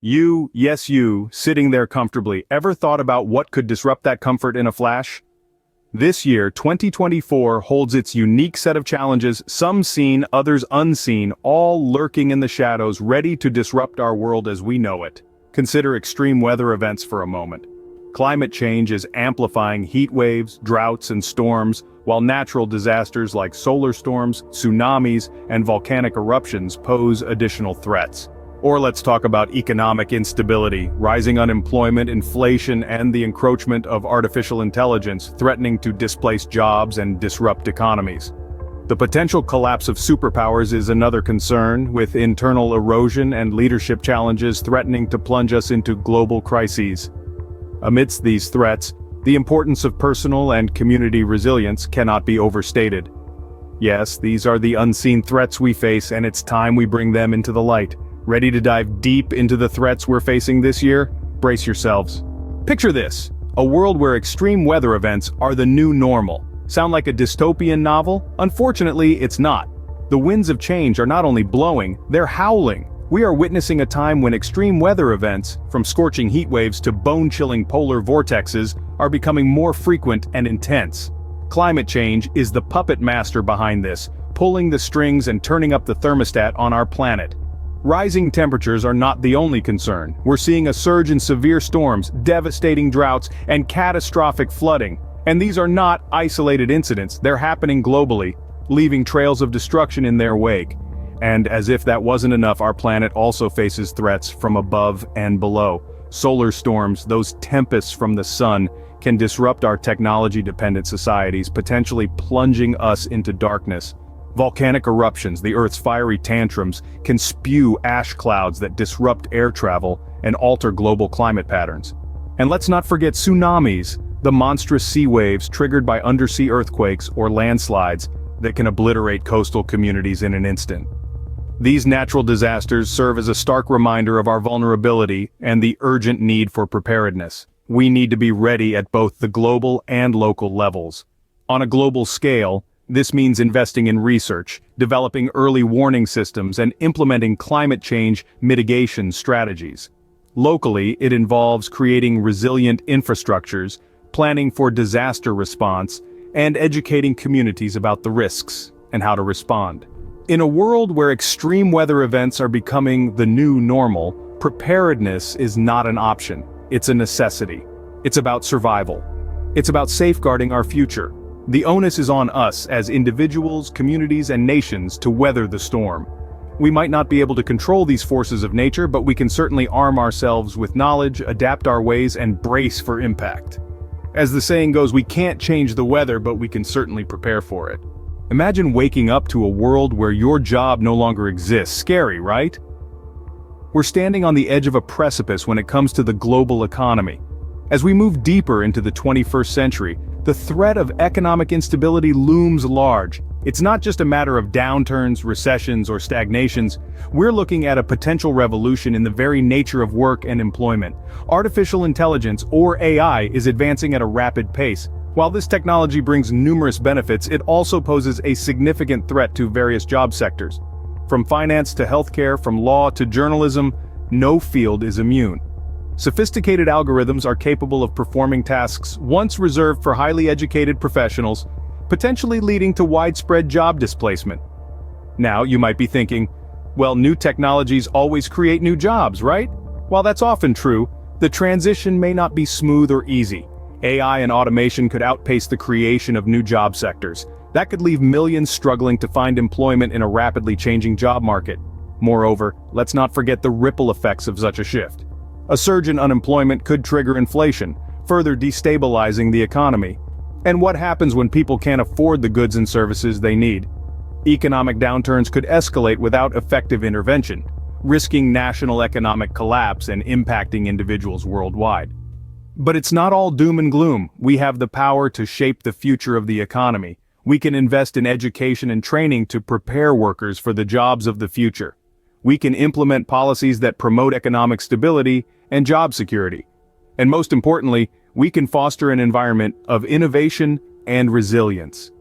You, yes you, sitting there comfortably, ever thought about what could disrupt that comfort in a flash? This year, 2024, holds its unique set of challenges, some seen, others unseen, all lurking in the shadows, ready to disrupt our world as we know it. Consider extreme weather events for a moment. Climate change is amplifying heat waves, droughts, and storms, while natural disasters like solar storms, tsunamis, and volcanic eruptions pose additional threats. Or let's talk about economic instability, rising unemployment, inflation, and the encroachment of artificial intelligence threatening to displace jobs and disrupt economies. The potential collapse of superpowers is another concern, with internal erosion and leadership challenges threatening to plunge us into global crises. Amidst these threats, the importance of personal and community resilience cannot be overstated. Yes, these are the unseen threats we face, and it's time we bring them into the light. Ready to dive deep into the threats we're facing this year? Brace yourselves. Picture this: a world where extreme weather events are the new normal. Sound like a dystopian novel? Unfortunately, it's not. The winds of change are not only blowing, they're howling. We are witnessing a time when extreme weather events, from scorching heat waves to bone-chilling polar vortexes, are becoming more frequent and intense. Climate change is the puppet master behind this, pulling the strings and turning up the thermostat on our planet. Rising temperatures are not the only concern. We're seeing a surge in severe storms, devastating droughts, and catastrophic flooding. And these are not isolated incidents, they're happening globally, leaving trails of destruction in their wake. And as if that wasn't enough, our planet also faces threats from above and below. Solar storms, those tempests from the sun, can disrupt our technology-dependent societies, potentially plunging us into darkness. Volcanic eruptions, the Earth's fiery tantrums, can spew ash clouds that disrupt air travel and alter global climate patterns. And let's not forget tsunamis, the monstrous sea waves triggered by undersea earthquakes or landslides that can obliterate coastal communities in an instant. These natural disasters serve as a stark reminder of our vulnerability and the urgent need for preparedness. We need to be ready at both the global and local levels. On a global scale, this means investing in research, developing early warning systems, and implementing climate change mitigation strategies. Locally, it involves creating resilient infrastructures, planning for disaster response, and educating communities about the risks and how to respond. In a world where extreme weather events are becoming the new normal, preparedness is not an option, it's a necessity. It's about survival. It's about safeguarding our future. The onus is on us as individuals, communities, and nations to weather the storm. We might not be able to control these forces of nature, but we can certainly arm ourselves with knowledge, adapt our ways, and brace for impact. As the saying goes, we can't change the weather, but we can certainly prepare for it. Imagine waking up to a world where your job no longer exists. Scary, right? We're standing on the edge of a precipice when it comes to the global economy. As we move deeper into the 21st century, the threat of economic instability looms large. It's not just a matter of downturns, recessions, or stagnations. We're looking at a potential revolution in the very nature of work and employment. Artificial intelligence, or AI, is advancing at a rapid pace. While this technology brings numerous benefits, it also poses a significant threat to various job sectors. From finance to healthcare, from law to journalism, no field is immune. Sophisticated algorithms are capable of performing tasks once reserved for highly educated professionals, potentially leading to widespread job displacement. Now, you might be thinking, well, new technologies always create new jobs, right? While that's often true, the transition may not be smooth or easy. AI and automation could outpace the creation of new job sectors. That could leave millions struggling to find employment in a rapidly changing job market. Moreover, let's not forget the ripple effects of such a shift. A surge in unemployment could trigger inflation, further destabilizing the economy. And what happens when people can't afford the goods and services they need? Economic downturns could escalate without effective intervention, risking national economic collapse and impacting individuals worldwide. But it's not all doom and gloom. We have the power to shape the future of the economy. We can invest in education and training to prepare workers for the jobs of the future. We can implement policies that promote economic stability and job security. And most importantly, we can foster an environment of innovation and resilience.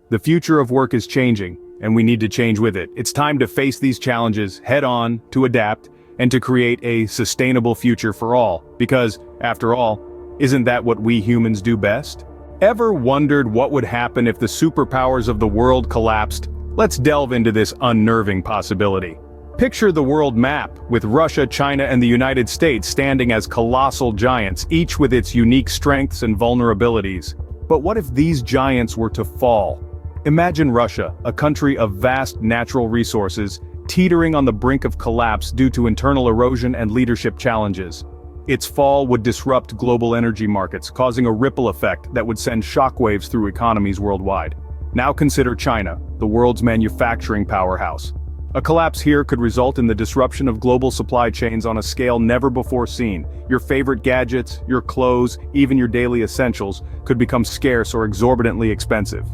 The future of work is changing, and we need to change with it. It's time to face these challenges head on, to adapt, and to create a sustainable future for all, because, after all, isn't that what we humans do best? Ever wondered what would happen if the superpowers of the world collapsed? Let's delve into this unnerving possibility. Picture the world map, with Russia, China, and the United States standing as colossal giants, each with its unique strengths and vulnerabilities. But what if these giants were to fall? Imagine Russia, a country of vast natural resources, teetering on the brink of collapse due to internal erosion and leadership challenges. Its fall would disrupt global energy markets, causing a ripple effect that would send shockwaves through economies worldwide. Now consider China, the world's manufacturing powerhouse. A collapse here could result in the disruption of global supply chains on a scale never before seen. Your favorite gadgets, your clothes, even your daily essentials, could become scarce or exorbitantly expensive.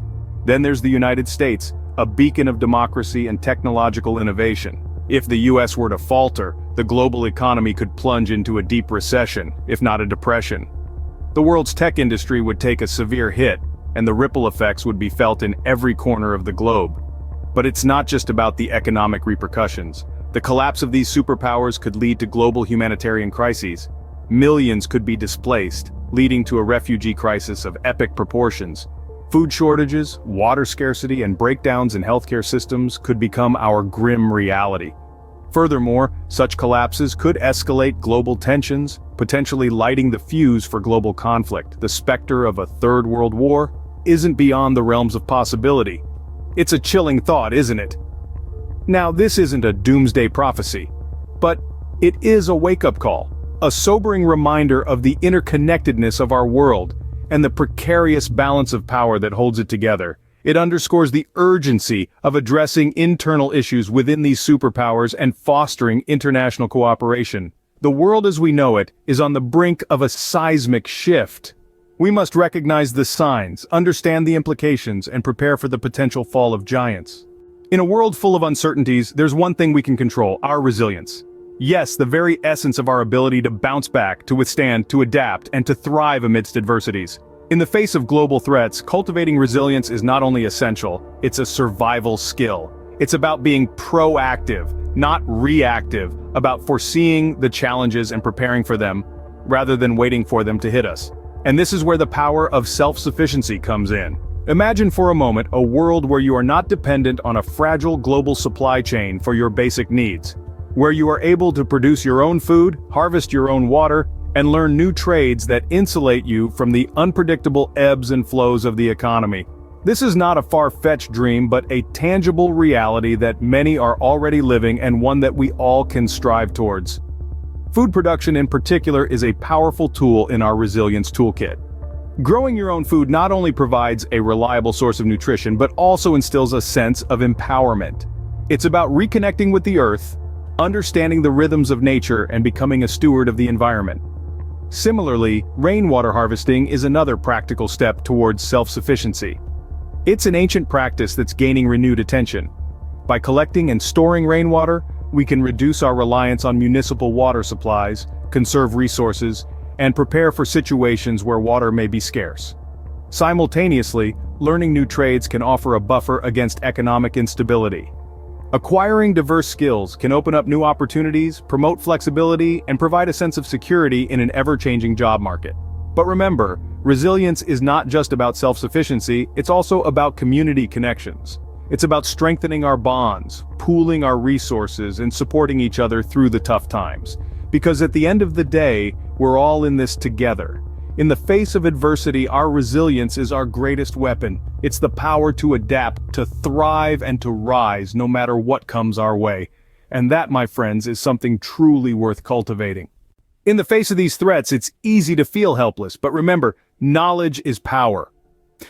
Then there's the United States, a beacon of democracy and technological innovation. If the US were to falter, the global economy could plunge into a deep recession, if not a depression. The world's tech industry would take a severe hit, and the ripple effects would be felt in every corner of the globe. But it's not just about the economic repercussions. The collapse of these superpowers could lead to global humanitarian crises. Millions could be displaced, leading to a refugee crisis of epic proportions. Food shortages, water scarcity, and breakdowns in healthcare systems could become our grim reality. Furthermore, such collapses could escalate global tensions, potentially lighting the fuse for global conflict. The specter of a third world war isn't beyond the realms of possibility. It's a chilling thought, isn't it? Now, this isn't a doomsday prophecy, but it is a wake-up call, a sobering reminder of the interconnectedness of our world and the precarious balance of power that holds it together. It underscores the urgency of addressing internal issues within these superpowers and fostering international cooperation. The world as we know it is on the brink of a seismic shift. We must recognize the signs, understand the implications, and prepare for the potential fall of giants. In a world full of uncertainties, there's one thing we can control: our resilience. Yes, the very essence of our ability to bounce back, to withstand, to adapt, and to thrive amidst adversities. In the face of global threats, cultivating resilience is not only essential, it's a survival skill. It's about being proactive, not reactive, about foreseeing the challenges and preparing for them, rather than waiting for them to hit us. And this is where the power of self-sufficiency comes in. Imagine for a moment a world where you are not dependent on a fragile global supply chain for your basic needs, where you are able to produce your own food, harvest your own water, and learn new trades that insulate you from the unpredictable ebbs and flows of the economy. This is not a far-fetched dream, but a tangible reality that many are already living, and one that we all can strive towards. Food production in particular is a powerful tool in our resilience toolkit. Growing your own food not only provides a reliable source of nutrition, but also instills a sense of empowerment. It's about reconnecting with the earth, understanding the rhythms of nature, and becoming a steward of the environment. Similarly, rainwater harvesting is another practical step towards self-sufficiency. It's an ancient practice that's gaining renewed attention. By collecting and storing rainwater, we can reduce our reliance on municipal water supplies, conserve resources, and prepare for situations where water may be scarce. Simultaneously, learning new trades can offer a buffer against economic instability. Acquiring diverse skills can open up new opportunities, promote flexibility, and provide a sense of security in an ever-changing job market. But remember, resilience is not just about self-sufficiency, it's also about community connections. It's about strengthening our bonds, pooling our resources, and supporting each other through the tough times. Because at the end of the day, we're all in this together. In the face of adversity, our resilience is our greatest weapon. It's the power to adapt, to thrive, and to rise no matter what comes our way. And that, my friends, is something truly worth cultivating. In the face of these threats, it's easy to feel helpless, but remember, knowledge is power.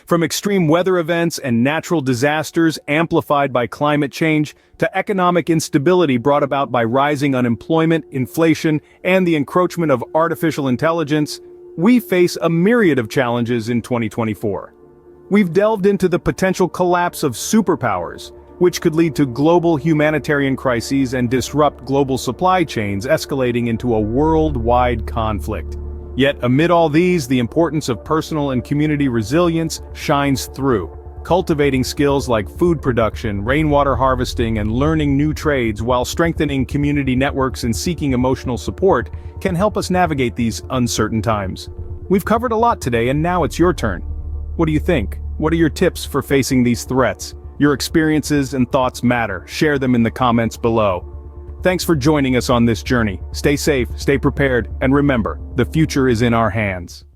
From extreme weather events and natural disasters amplified by climate change, to economic instability brought about by rising unemployment, inflation, and the encroachment of artificial intelligence, we face a myriad of challenges in 2024. We've delved into the potential collapse of superpowers, which could lead to global humanitarian crises and disrupt global supply chains, escalating into a worldwide conflict. Yet amid all these, the importance of personal and community resilience shines through. Cultivating skills like food production, rainwater harvesting, and learning new trades while strengthening community networks and seeking emotional support can help us navigate these uncertain times. We've covered a lot today, and now it's your turn. What do you think? What are your tips for facing these threats? Your experiences and thoughts matter. Share them in the comments below. Thanks for joining us on this journey. Stay safe, stay prepared, and remember, the future is in our hands.